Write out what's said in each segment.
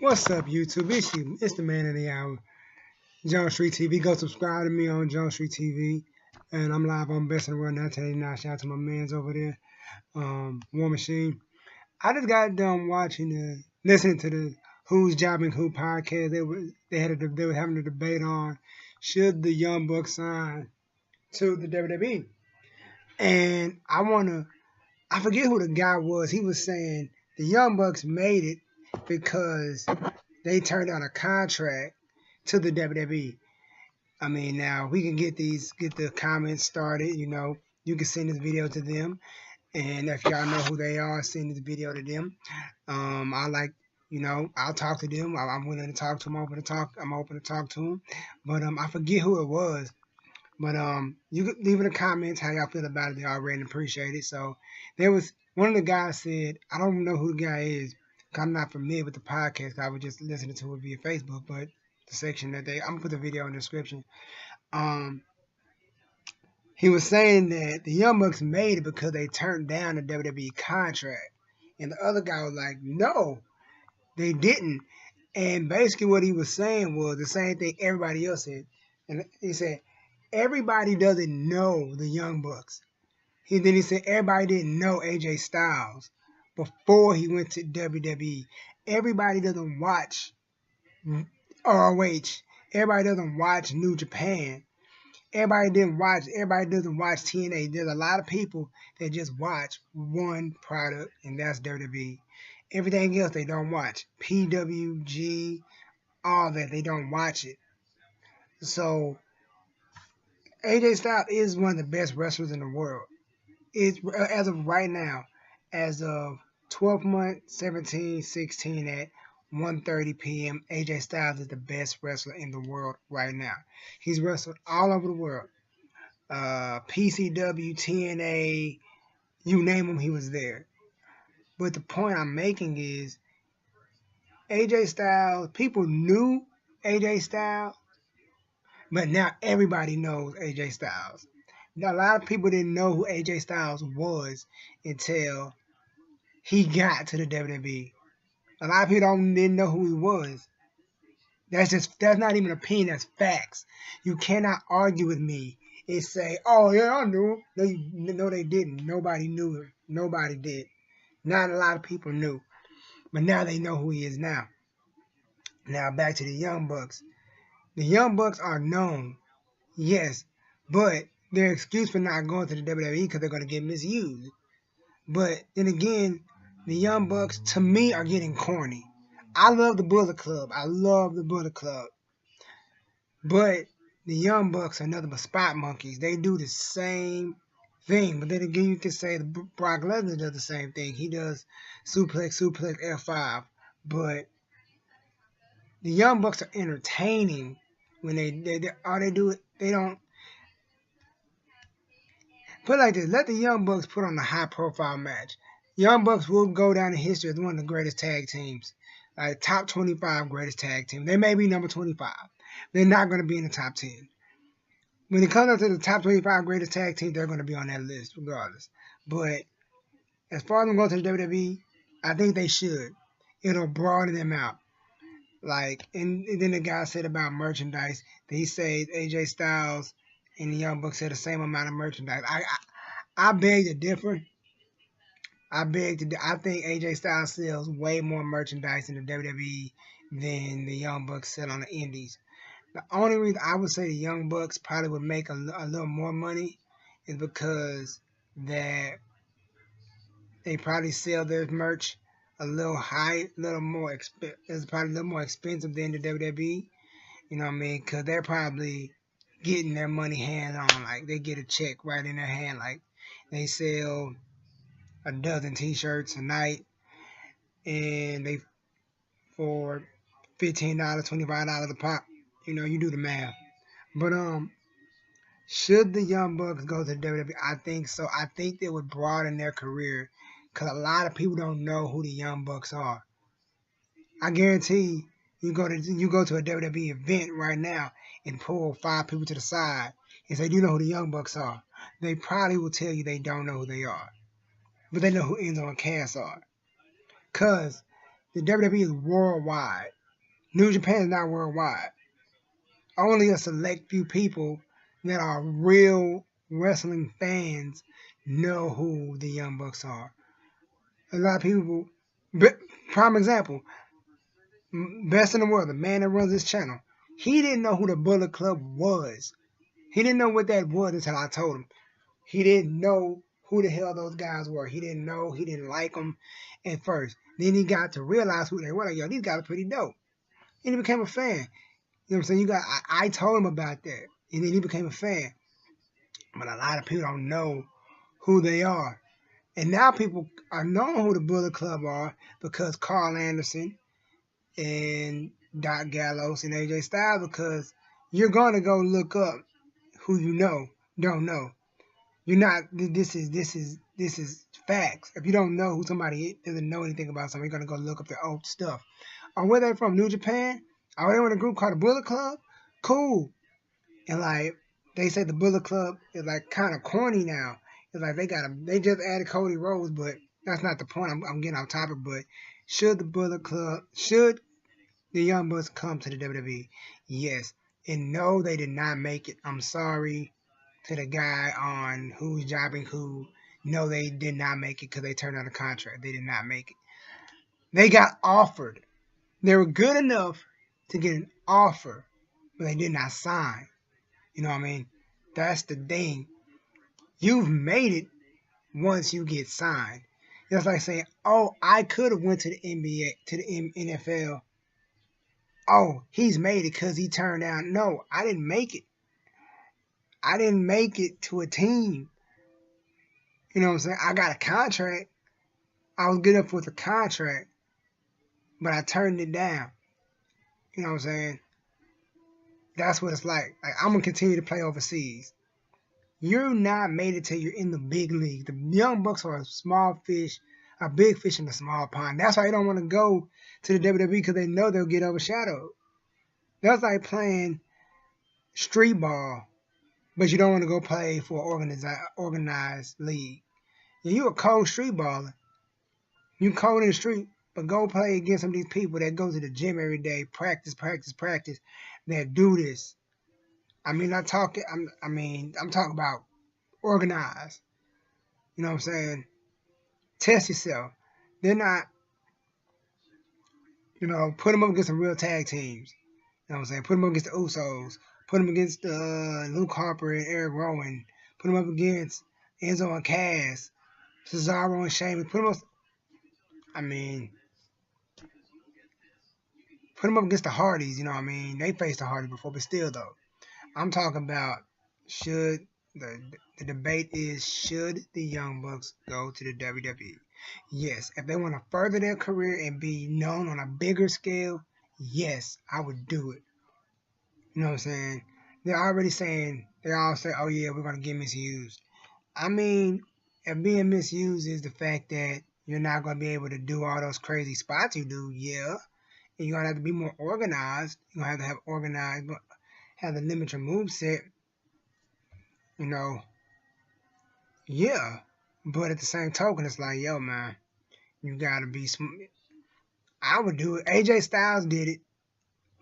What's up, YouTube? It's the man of the hour, John Street TV. Go subscribe to me on John Street TV. And I'm live on Best in the World 1989. Shout out to my mans over there, War Machine. I just got done listening to the Who's Jobbing Who podcast. They were having a debate on should the Young Bucks sign to the WWE. And I forget who the guy was. He was saying the Young Bucks made it because they turned down a contract to the WWE. I mean, now we can get the comments started. You can send this video to them, and if y'all know who they are, send this video to them. I'll talk to them. I'm willing to talk to them. I'm open to talk to them. But I forget who it was. But you can leave in the comments how y'all feel about it. They already appreciate it. So there was one of the guys said, I don't know who the guy is. I'm not familiar with the podcast. I was just listening to it via Facebook, but the section I'm gonna put the video in the description. He was saying that the Young Bucks made it because they turned down the WWE contract, and the other guy was like, "No, they didn't." And basically, what he was saying was the same thing everybody else said, and he said everybody doesn't know the Young Bucks. Then he said everybody didn't know AJ Styles before he went to WWE. Everybody doesn't watch ROH. Everybody doesn't watch New Japan. Everybody doesn't watch TNA. There's a lot of people that just watch one product, and that's WWE. Everything else they don't watch. PWG, all that, they don't watch it. So AJ Styles is one of the best wrestlers in the world. As of right now, as of 12th month, 17/16 at 1:30 p.m., AJ Styles is the best wrestler in the world right now. He's wrestled all over the world. PCW, TNA, you name him, he was there. But the point I'm making is AJ Styles, people knew AJ Styles, but now everybody knows AJ Styles. Now, a lot of people didn't know who AJ Styles was until he got to the WWE. A lot of people didn't know who he was. That's not even opinion, that's facts. You cannot argue with me and say, "Oh yeah, I knew him." No, they didn't. Nobody knew him. Nobody did. Not a lot of people knew. But now they know who he is now. Now back to the Young Bucks. The Young Bucks are known, yes, but their excuse for not going to the WWE because they're going to get misused. But then again, the Young Bucks, to me, are getting corny. I love the Bullet Club. But the Young Bucks are nothing but spot monkeys. They do the same thing. But then again, you can say Brock Lesnar does the same thing. He does suplex, F5. But the Young Bucks are entertaining when they do it. They don't. Put it like this, let the Young Bucks put on a high-profile match. Young Bucks will go down in history as one of the greatest tag teams. Like top 25 greatest tag team. They may be number 25. They're not going to be in the top 10. When it comes up to the top 25 greatest tag teams, they're going to be on that list regardless. But as far as them going to the WWE, I think they should. It'll broaden them out. And then the guy said about merchandise. He said AJ Styles and the Young Bucks had the same amount of merchandise. I beg to differ. I think AJ Styles sells way more merchandise in the WWE than the Young Bucks sell on the Indies. The only reason I would say the Young Bucks probably would make a little more money is because that they probably sell their merch a little more expensive. It's probably a little more expensive than the WWE. You know what I mean? Because they're probably getting their money hands on. Like, they get a check right in their hand. Like, they sell a dozen t-shirts a night, and they for $15, $25 a pop. You do the math. But should the Young Bucks go to the WWE? I think so. I think they would broaden their career because a lot of people don't know who the Young Bucks are. I guarantee you go to a WWE event right now and pull 5 people to the side and say, "Do you know who the Young Bucks are?" They probably will tell you they don't know who they are, but they know who Enzo and Cass are. Cause The WWE is worldwide. New Japan is not worldwide. Only a select few people that are real wrestling fans know who the Young Bucks are. A lot of people, prime example, best in the world, the man that runs this channel, he didn't know who the Bullet Club was. He didn't know what that was until I told him. He didn't know who the hell those guys were. He didn't know. He didn't like them at first. Then he got to realize who they were. Like, yo, these guys are pretty dope. And he became a fan. You know what I'm saying? I told him about that. And then he became a fan. But a lot of people don't know who they are. And now people are knowing who the Bullet Club are because Carl Anderson and Doc Gallows and AJ Styles, because you're going to go look up who you don't know. You're not. This is facts. If you don't know who somebody doesn't know anything about somebody, you're gonna go look up their old stuff. Or where they from? New Japan? Or they in a group called the Bullet Club? Cool. And like they say, the Bullet Club is like kind of corny now. It's like they just added Cody Rhodes, but that's not the point. I'm getting off topic. But should the Young Bucks come to the WWE? Yes. And no, they did not make it. I'm sorry to the guy on who's jobbing who. No, they did not make it because they turned out a contract. They did not make it. They got offered. They were good enough to get an offer, but they did not sign. You know what I mean? That's the thing. You've made it once you get signed. It's like saying, oh, I could have went to the NBA, to the NFL. Oh, he's made it because he turned down. No, I didn't make it. I didn't make it to a team. You know what I'm saying? I got a contract. I was good enough with a contract, but I turned it down. You know what I'm saying? That's what it's like. I'm going to continue to play overseas. You're not made it till you're in the big league. The Young Bucks are a small fish, a big fish in a small pond. That's why they don't want to go to the WWE, because they know they'll get overshadowed. That's like playing street ball, but you don't want to go play for an organized league. Yeah, you a cold street baller. You cold in the street, but go play against some of these people that go to the gym every day, practice, that do this. I'm talking about organized. You know what I'm saying? Test yourself. They're not, put them up against some real tag teams. You know what I'm saying? Put them up against the Usos. Put them against Luke Harper and Eric Rowan. Put them up against Enzo and Cass, Cesaro and Sheamus. Put them up against the Hardys. You know what I mean? They faced the Hardys before, but still though, I'm talking about the debate is, should the Young Bucks go to the WWE? Yes. If they want to further their career and be known on a bigger scale, yes, I would do it. You know what I'm saying? They all say, oh yeah, we're going to get misused. If being misused is the fact that you're not going to be able to do all those crazy spots you do, yeah. And you're going to have to be more organized. You're going to have organized, but have the limit your moveset. Yeah. But at the same token, it's like, yo, man, you got to be smart. I would do it. AJ Styles did it.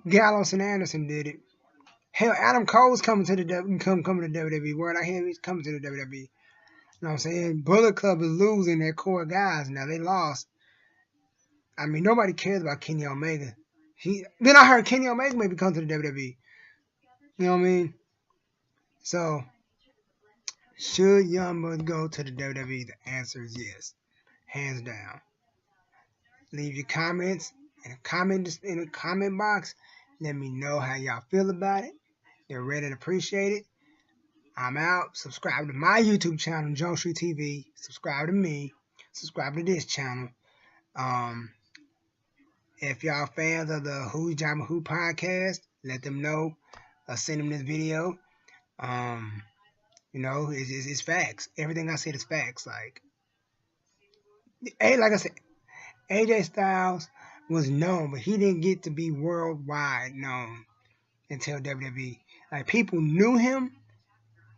Gallows and Anderson did it. Hell, Adam Cole's coming to the WWE. Word I hear, he's coming to the WWE. You know what I'm saying? Bullet Club is losing their core guys now. They lost. Nobody cares about Kenny Omega. Then I heard Kenny Omega maybe come to the WWE. You know what I mean? So, should Young Bucks go to the WWE? The answer is yes. Hands down. Leave your comments in the comment box. Let me know how y'all feel about it. They're ready to appreciate it. I'm out. Subscribe to my YouTube channel, Joe Street TV. Subscribe to me. Subscribe to this channel. If y'all fans of the Who's Jobbing Who podcast, let them know. Send them this video. It's facts. Everything I said is facts. Like I said, AJ Styles was known, but he didn't get to be worldwide known until WWE. Like, people knew him,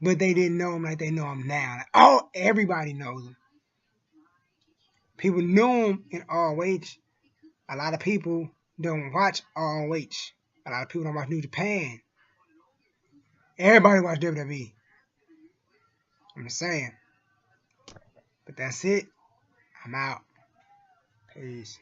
but they didn't know him like they know him now. Like, everybody knows him. People knew him in ROH, A lot of people don't watch ROH. A lot of people don't watch New Japan. Everybody watch WWE. I'm just saying. But that's it. I'm out. Peace.